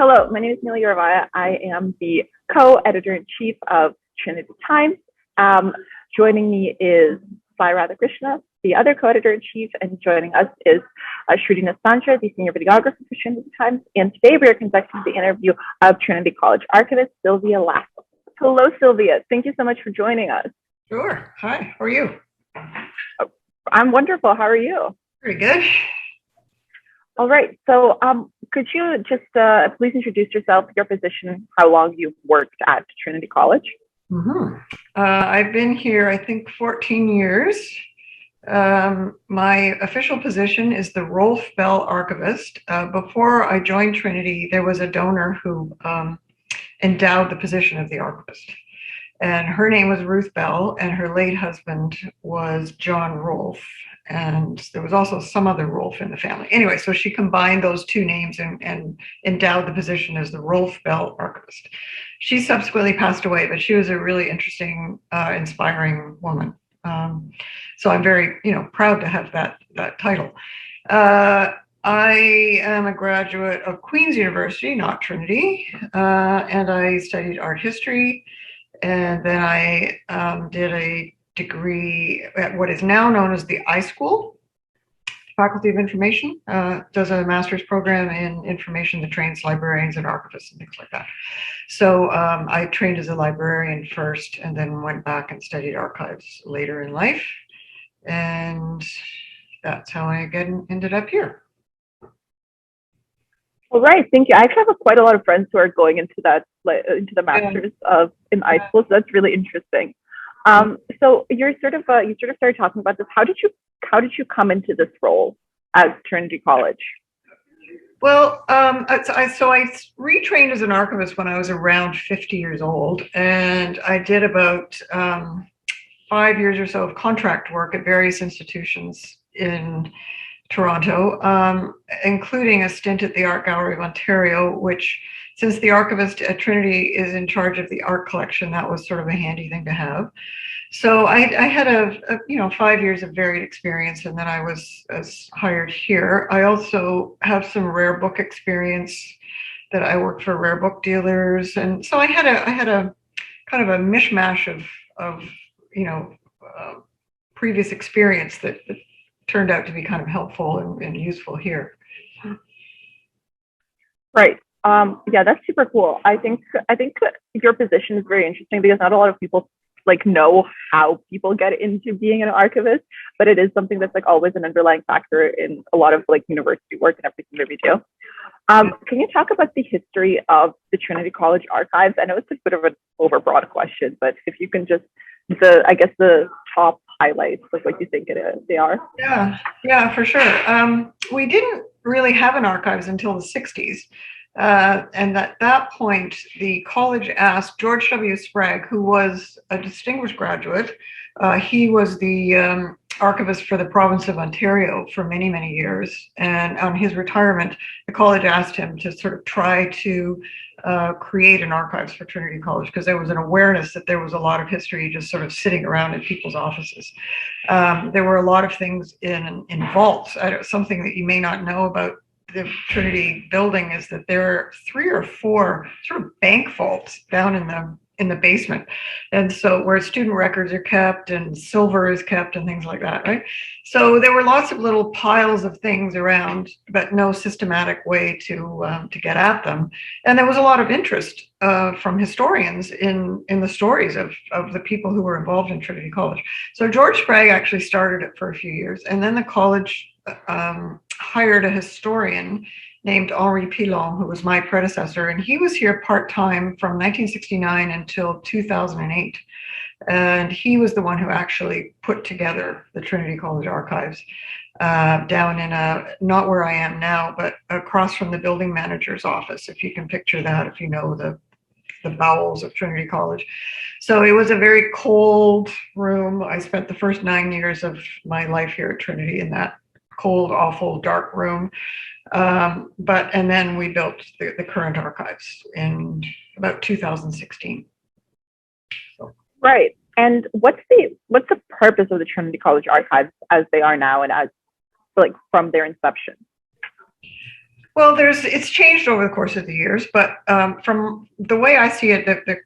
Hello, my name is Nelia Ravaya. I am the co-editor-in-chief of Trinity Times. Joining me is Sai Radhakrishna, the other co-editor-in-chief, and joining us is Shriti Sandra, the senior videographer for Trinity Times. And today we are conducting the interview of Trinity College archivist Sylvia Lassam. Hello, Sylvia. Thank you so much for joining us. Sure. Hi, how are you? I'm wonderful. How are you? Very good. All right. So could you just please introduce yourself, your position, how long you've worked at Trinity College? I've been here, I think, 14 years. My official position is the Rolf Bell Archivist. Before I joined Trinity, there was a donor who endowed the position of the archivist. And her name was Ruth Bell, and her late husband was John Rolfe. And there was also some other Rolfe in the family. Anyway, so she combined those two names and endowed the position as the Rolf Bell Archivist. She subsequently passed away, but she was a really interesting, inspiring woman. So I'm very, proud to have that title. I am a graduate of Queen's University, not Trinity, and I studied art history. And then I did a degree at what is now known as the iSchool, Faculty of Information, does a master's program in information that trains librarians and archivists and things like that. So I trained as a librarian first and then went back and studied archives later in life. And that's how I ended up here. All right, thank you. I actually have quite a lot of friends who are going into that, into the masters in iSchool, so that's really interesting. So you sort of started talking about this. How did you come into this role at Trinity College? Well, so I retrained as an archivist when I was around 50 years old, and I did about 5 years or so of contract work at various institutions in Toronto, including a stint at the Art Gallery of Ontario, which, since the archivist at Trinity is in charge of the art collection, that was sort of a handy thing to have. So I had a 5 years of varied experience, and then I was hired here. I also have some rare book experience that I worked for rare book dealers, and so I had a kind of a mishmash of previous experience that turned out to be kind of helpful and useful here. Right. Yeah, that's super cool. I think your position is very interesting because not a lot of people know how people get into being an archivist, but it is something that's always an underlying factor in a lot of university work and everything that we do. Can you talk about the history of the Trinity College archives? I know it's a bit of an overbroad question, but if you can just the top highlights of what you think they are. Yeah, for sure. We didn't really have an archives until the 60s. And at that point, the college asked George W. Sprague, who was a distinguished graduate. He was the archivist for the province of Ontario for many, many years. And on his retirement, the college asked him to sort of try to create an archives for Trinity College, because there was an awareness that there was a lot of history just sort of sitting around in people's offices. There were a lot of things in vaults. Something that you may not know about the Trinity building is that there are 3 or 4 sort of bank vaults down in the basement, and so where student records are kept and silver is kept and things like that, right? So there were lots of little piles of things around, but no systematic way to get at them. And there was a lot of interest from historians in the stories of the people who were involved in Trinity College. So George Sprague actually started it for a few years, and then the college hired a historian named Henri Pilon, who was my predecessor, and he was here part-time from 1969 until 2008. And he was the one who actually put together the Trinity College archives down in not where I am now, but across from the building manager's office, if you can picture that, if you know the bowels of Trinity College. So it was a very cold room. I spent the first 9 years of my life here at Trinity in that cold, awful, dark room. And then we built the current archives in about 2016. So. Right. And what's the purpose of the Trinity College archives as they are now and as from their inception? Well, it's changed over the course of the years, but from the way I see it,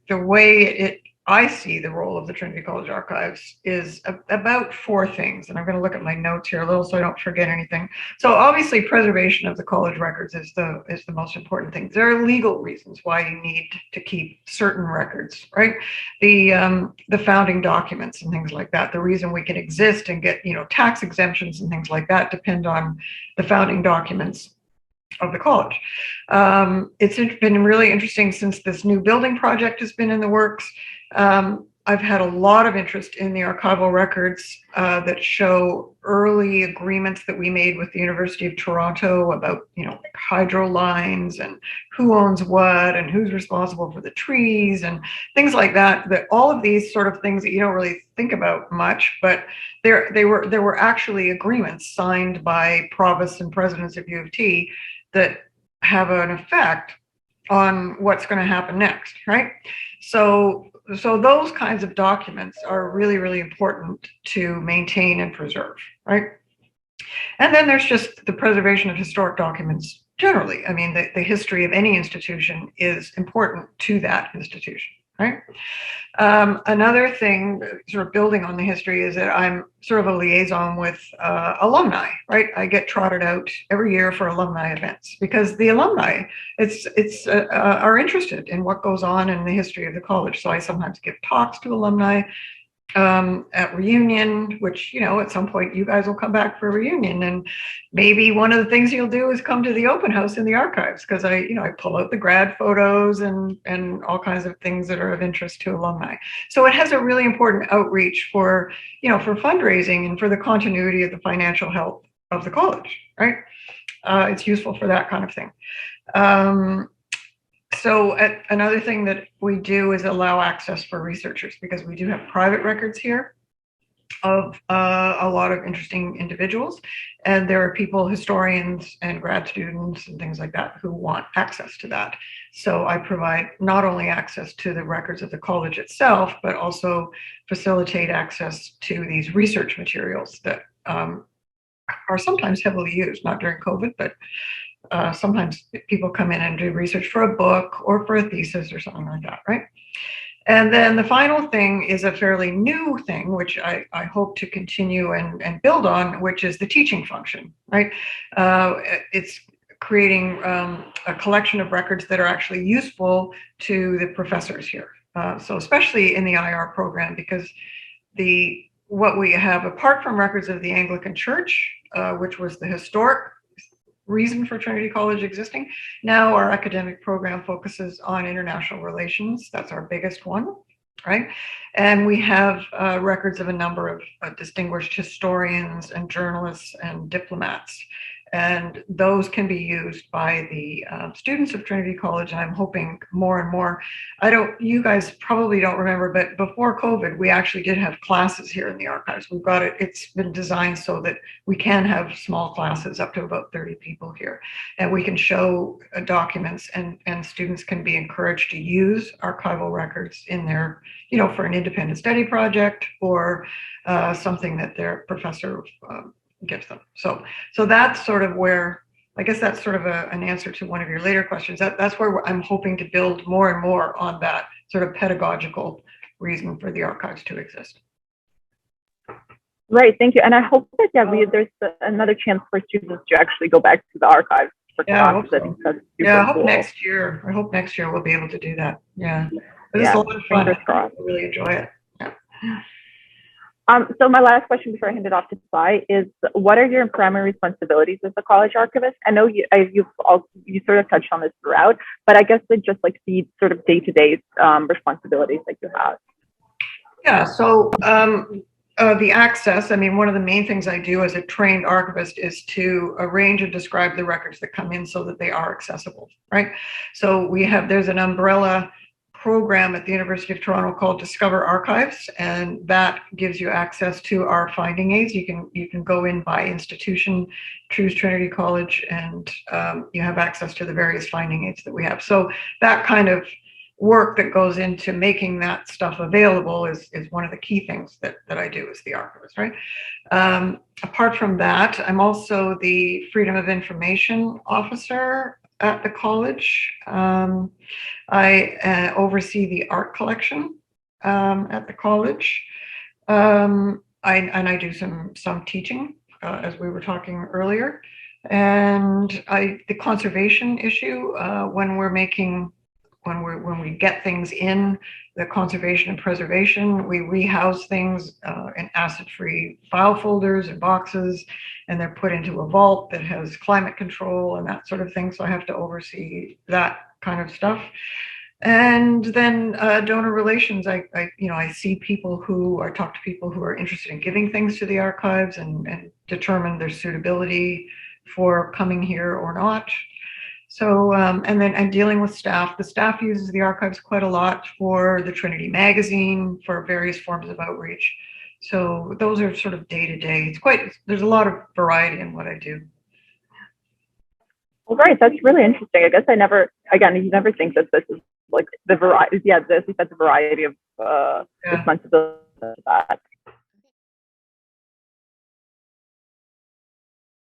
the way I see the role of the Trinity College Archives is about four things, and I'm going to look at my notes here a little so I don't forget anything. So obviously, preservation of the college records is the most important thing. There are legal reasons why you need to keep certain records, right? The founding documents and things like that. The reason we can exist and get tax exemptions and things like that depend on the founding documents of the college. It's been really interesting since this new building project has been in the works. I've had a lot of interest in the archival records that show early agreements that we made with the University of Toronto about, hydro lines and who owns what and who's responsible for the trees and things like that. That all of these sort of things that you don't really think about much, but there were actually agreements signed by provosts and presidents of U of T that have an effect on what's going to happen next, right? So those kinds of documents are really, really important to maintain and preserve, right? And then there's just the preservation of historic documents generally. I mean, the history of any institution is important to that institution, right? Another thing, sort of building on the history, is that I'm sort of a liaison with alumni, right? I get trotted out every year for alumni events because the alumni are interested in what goes on in the history of the college. So I sometimes give talks to alumni at reunion, which, at some point you guys will come back for a reunion, and maybe one of the things you'll do is come to the open house in the archives, because I pull out the grad photos and all kinds of things that are of interest to alumni. So it has a really important outreach for fundraising and for the continuity of the financial health of the college, right? It's useful for that kind of thing. So another thing that we do is allow access for researchers, because we do have private records here of a lot of interesting individuals. And there are people, historians and grad students and things like that, who want access to that. So I provide not only access to the records of the college itself, but also facilitate access to these research materials that are sometimes heavily used, not during COVID, but sometimes people come in and do research for a book or for a thesis or something like that, right? And then the final thing is a fairly new thing, which I hope to continue and build on, which is the teaching function, right? It's creating a collection of records that are actually useful to the professors here. So especially in the IR program, because what we have, apart from records of the Anglican Church, which was the historic reason for Trinity College existing. Now our academic program focuses on international relations. That's our biggest one, right? And we have records of a number of distinguished historians and journalists and diplomats. And those can be used by the students of Trinity College. And I'm hoping more and more. You guys probably don't remember, but before COVID, we actually did have classes here in the archives. We've got it. It's been designed so that we can have small classes up to about 30 people here. And we can show documents, and students can be encouraged to use archival records in their, for an independent study project or something that their professor gives them. So that's sort of where, I guess that's sort of an answer to one of your later questions. That's where I'm hoping to build more and more on that sort of pedagogical reason for the archives to exist. Right, thank you. And I hope that there's another chance for students to actually go back to the archives for classes. I think that's super I hope cool. next year. I hope next year we'll be able to do that. Yeah, it's a lot of fun. I really enjoy it. Yeah. So my last question before I hand it off to Sai is, what are your primary responsibilities as a college archivist? I know you sort of touched on this throughout, but I guess it's just like the sort of day-to-day responsibilities that you have. Yeah, so the access, one of the main things I do as a trained archivist is to arrange and describe the records that come in so that they are accessible, right? So there's an umbrella program at the University of Toronto called Discover Archives, and that gives you access to our finding aids. You can go in by institution, choose Trinity College, and you have access to the various finding aids that we have. So that kind of work that goes into making that stuff available is one of the key things that I do as the archivist, right? Apart from that, I'm also the Freedom of Information Officer at the college. I oversee the art collection at the college. I do some teaching, as we were talking earlier, and the conservation issue when we get things in the conservation and preservation, we rehouse things in acid-free file folders and boxes, and they're put into a vault that has climate control and that sort of thing. So I have to oversee that kind of stuff. And then donor relations, I see people or talk to people who are interested in giving things to the archives and determine their suitability for coming here or not. So, and then I'm dealing with staff. The staff uses the archives quite a lot for the Trinity magazine, for various forms of outreach. So those are sort of day to day. There's a lot of variety in what I do. Well, right. That's really interesting. I guess you never think that this is like the variety. Yeah, as you said, the variety of responsibilities that